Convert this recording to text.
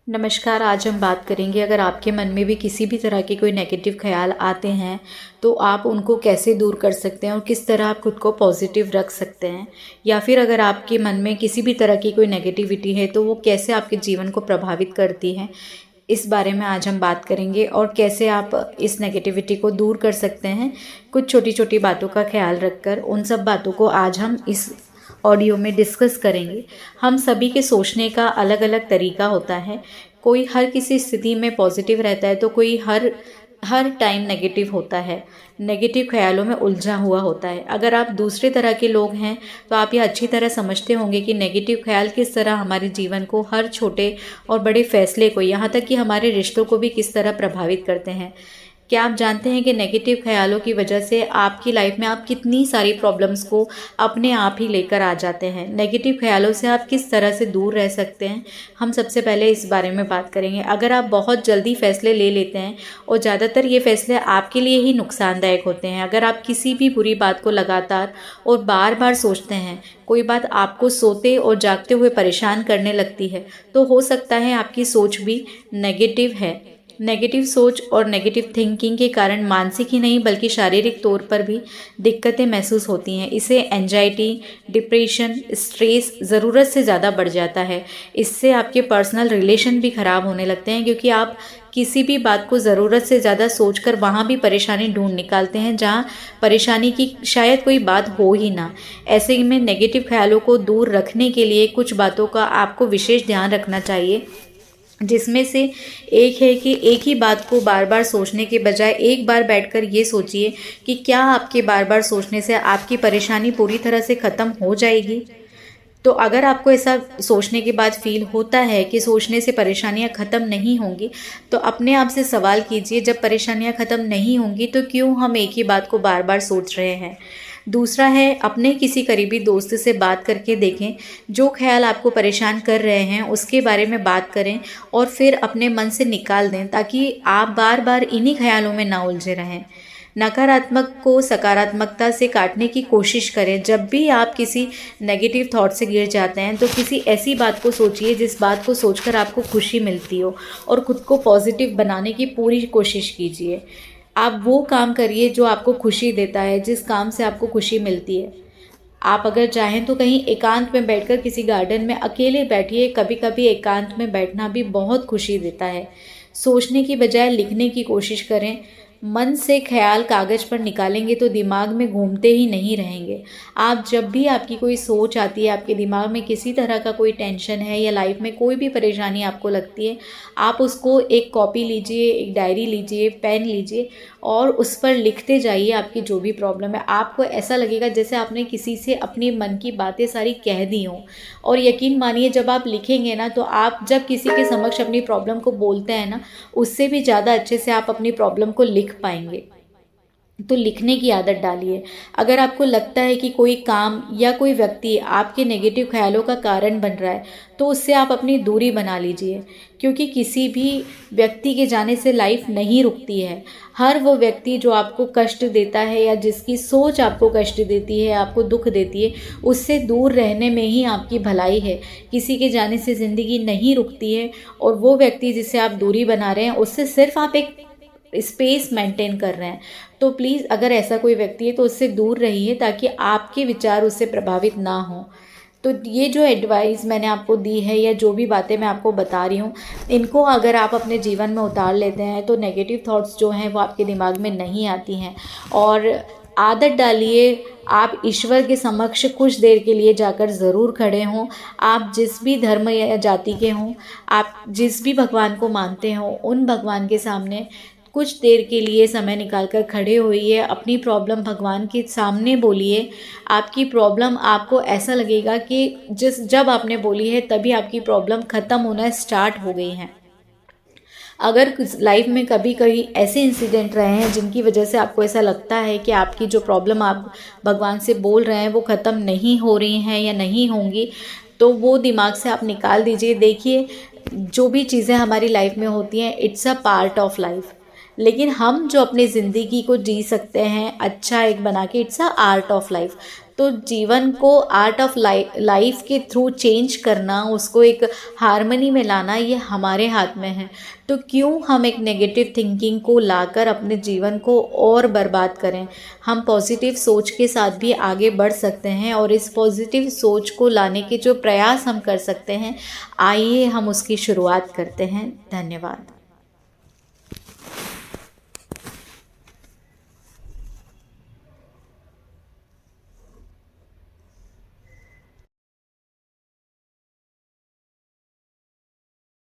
नमस्कार। आज हम बात करेंगे, अगर आपके मन में भी किसी भी तरह के कोई नेगेटिव ख्याल आते हैं तो आप उनको कैसे दूर कर सकते हैं और किस तरह आप खुद को पॉजिटिव रख सकते हैं, या फिर अगर आपके मन में किसी भी तरह की कोई नेगेटिविटी है तो वो कैसे आपके जीवन को प्रभावित करती है। इस बारे में आज हम बात करेंगे और कैसे आप इस नेगेटिविटी को दूर कर सकते हैं। कुछ छोटी छोटी बातों का ख्याल रखकर उन सब बातों को आज हम इस ऑडियो में डिस्कस करेंगे। हम सभी के सोचने का अलग अलग तरीका होता है। कोई हर किसी स्थिति में पॉजिटिव रहता है तो कोई हर टाइम नेगेटिव होता है, नेगेटिव ख्यालों में उलझा हुआ होता है। अगर आप दूसरे तरह के लोग हैं तो आप ये अच्छी तरह समझते होंगे कि नेगेटिव ख्याल किस तरह हमारे जीवन को, हर छोटे और बड़े फैसले को, यहाँ तक कि हमारे रिश्तों को भी किस तरह प्रभावित करते हैं। क्या आप जानते हैं कि नेगेटिव ख्यालों की वजह से आपकी लाइफ में आप कितनी सारी प्रॉब्लम्स को अपने आप ही लेकर आ जाते हैं। नेगेटिव ख्यालों से आप किस तरह से दूर रह सकते हैं, हम सबसे पहले इस बारे में बात करेंगे। अगर आप बहुत जल्दी फैसले ले लेते हैं और ज़्यादातर ये फैसले आपके लिए ही नुकसानदायक होते हैं, अगर आप किसी भी बुरी बात को लगातार और बार बार सोचते हैं, कोई बात आपको सोते और जागते हुए परेशान करने लगती है, तो हो सकता है आपकी सोच भी नेगेटिव है। नेगेटिव सोच और नेगेटिव थिंकिंग के कारण मानसिक ही नहीं बल्कि शारीरिक तौर पर भी दिक्कतें महसूस होती हैं। इससे एंजाइटी, डिप्रेशन, स्ट्रेस ज़रूरत से ज़्यादा बढ़ जाता है। इससे आपके पर्सनल रिलेशन भी ख़राब होने लगते हैं, क्योंकि आप किसी भी बात को ज़रूरत से ज़्यादा सोचकर वहाँ भी परेशानी ढूंढ निकालते हैं जहाँ परेशानी की शायद कोई बात हो ही ना। ऐसे में नेगेटिव ख्यालों को दूर रखने के लिए कुछ बातों का आपको विशेष ध्यान रखना चाहिए, जिसमें से एक है कि एक ही बात को बार बार सोचने के बजाय एक बार बैठकर ये सोचिए कि क्या आपके बार बार सोचने से आपकी परेशानी पूरी तरह से ख़त्म हो जाएगी। तो अगर आपको ऐसा सोचने के बाद फील होता है कि सोचने से परेशानियां ख़त्म नहीं होंगी, तो अपने आप से सवाल कीजिए, जब परेशानियां ख़त्म नहीं होंगी तो क्यों हम एक ही बात को बार बार सोच रहे हैं। दूसरा है, अपने किसी करीबी दोस्त से बात करके देखें। जो ख्याल आपको परेशान कर रहे हैं उसके बारे में बात करें और फिर अपने मन से निकाल दें, ताकि आप बार बार इन्हीं ख्यालों में ना उलझे रहें। नकारात्मक को सकारात्मकता से काटने की कोशिश करें। जब भी आप किसी नेगेटिव थॉट से घिर जाते हैं तो किसी ऐसी बात को सोचिए जिस बात को सोचकर आपको खुशी मिलती हो, और खुद को पॉजिटिव बनाने की पूरी कोशिश कीजिए। आप वो काम करिए जो आपको खुशी देता है, जिस काम से आपको खुशी मिलती है। आप अगर चाहें तो कहीं एकांत में बैठकर किसी गार्डन में अकेले बैठिए। कभी कभी एकांत में बैठना भी बहुत खुशी देता है। सोचने की बजाय लिखने की कोशिश करें। मन से ख्याल कागज़ पर निकालेंगे तो दिमाग में घूमते ही नहीं रहेंगे। आप जब भी आपकी कोई सोच आती है, आपके दिमाग में किसी तरह का कोई टेंशन है या लाइफ में कोई भी परेशानी आपको लगती है, आप उसको एक कॉपी लीजिए, एक डायरी लीजिए, पेन लीजिए और उस पर लिखते जाइए आपकी जो भी प्रॉब्लम है। आपको ऐसा लगेगा जैसे आपने किसी से अपनी मन की बातें सारी कह दी हों। और यकीन मानिए, जब आप लिखेंगे ना, तो आप जब किसी के समक्ष अपनी प्रॉब्लम को बोलते हैं ना, उससे भी ज़्यादा अच्छे से आप अपनी प्रॉब्लम को लिख पाएंगे। तो लिखने की आदत डालिए। अगर आपको लगता है कि कोई काम या कोई व्यक्ति आपके नेगेटिव ख्यालों का कारण बन रहा है, तो उससे आप अपनी दूरी बना लीजिए, क्योंकि किसी भी व्यक्ति के जाने से लाइफ नहीं रुकती है। हर वो व्यक्ति जो आपको कष्ट देता है या जिसकी सोच आपको कष्ट देती है, आपको दुख देती है, उससे दूर रहने में ही आपकी भलाई है। किसी के जाने से ज़िंदगी नहीं रुकती है, और वो व्यक्ति जिससे आप दूरी बना रहे हैं उससे सिर्फ आप एक स्पेस मेंटेन कर रहे हैं। तो प्लीज़, अगर ऐसा कोई व्यक्ति है तो उससे दूर रहिए, ताकि आपके विचार उससे प्रभावित ना हो। तो ये जो एडवाइस मैंने आपको दी है या जो भी बातें मैं आपको बता रही हूँ, इनको अगर आप अपने जीवन में उतार लेते हैं तो नेगेटिव थॉट्स जो हैं वो आपके दिमाग में नहीं आती हैं। और आदत डालिए, आप ईश्वर के समक्ष कुछ देर के लिए जाकर ज़रूर खड़े हों। आप जिस भी धर्म या जाति के हों, आप जिस भी भगवान को मानते हों, उन भगवान के सामने कुछ देर के लिए समय निकालकर खड़े होइए। अपनी प्रॉब्लम भगवान के सामने बोलिए। आपकी प्रॉब्लम, आपको ऐसा लगेगा कि जब आपने बोली है तभी आपकी प्रॉब्लम ख़त्म होना स्टार्ट हो गई है। अगर लाइफ में कभी कभी ऐसे इंसिडेंट रहे हैं जिनकी वजह से आपको ऐसा लगता है कि आपकी जो प्रॉब्लम आप भगवान से बोल रहे हैं वो ख़त्म नहीं हो रही हैं या नहीं होंगी, तो वो दिमाग से आप निकाल दीजिए। देखिए, जो भी चीज़ें हमारी लाइफ में होती हैं, it's a part of life. लेकिन हम जो अपनी ज़िंदगी को जी सकते हैं अच्छा एक बना के, it's a art of life. तो जीवन को आर्ट ऑफ लाइफ के थ्रू चेंज करना, उसको एक हार्मनी में लाना, ये हमारे हाथ में है। तो क्यों हम एक नेगेटिव थिंकिंग को लाकर अपने जीवन को और बर्बाद करें। हम पॉजिटिव सोच के साथ भी आगे बढ़ सकते हैं, और इस पॉजिटिव सोच को लाने के जो प्रयास हम कर सकते हैं, आइए हम उसकी शुरुआत करते हैं। धन्यवाद।